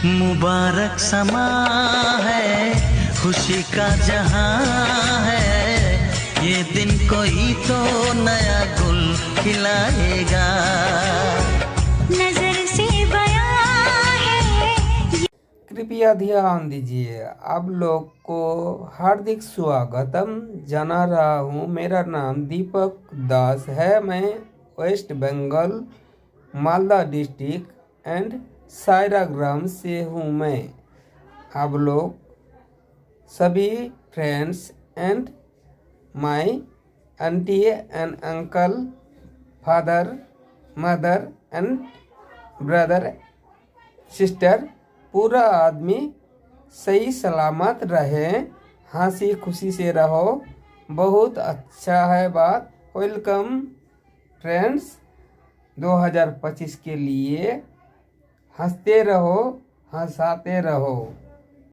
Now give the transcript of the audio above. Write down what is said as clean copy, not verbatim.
मुबारक समा है, खुशी का जहां है, ये दिन कोई तो नया गुल खिलाएगा। नजर से बयां है। कृपया ध्यान दीजिए, आप लोग को हार्दिक स्वागतम जना रहा हूँ। मेरा नाम दीपक दास है। मैं West Bengal Malda district and Saira ग्राम से हूँ। मैं आप लोग सभी friends and my aunty and uncle, father, mother and brother, sister, पूरा आदमी सही सलामत रहे, हंसी खुशी से रहो। बहुत अच्छा है बात। वेलकम फ्रेंड्स 2025 के लिए। हंसते रहो, हंसाते रहो।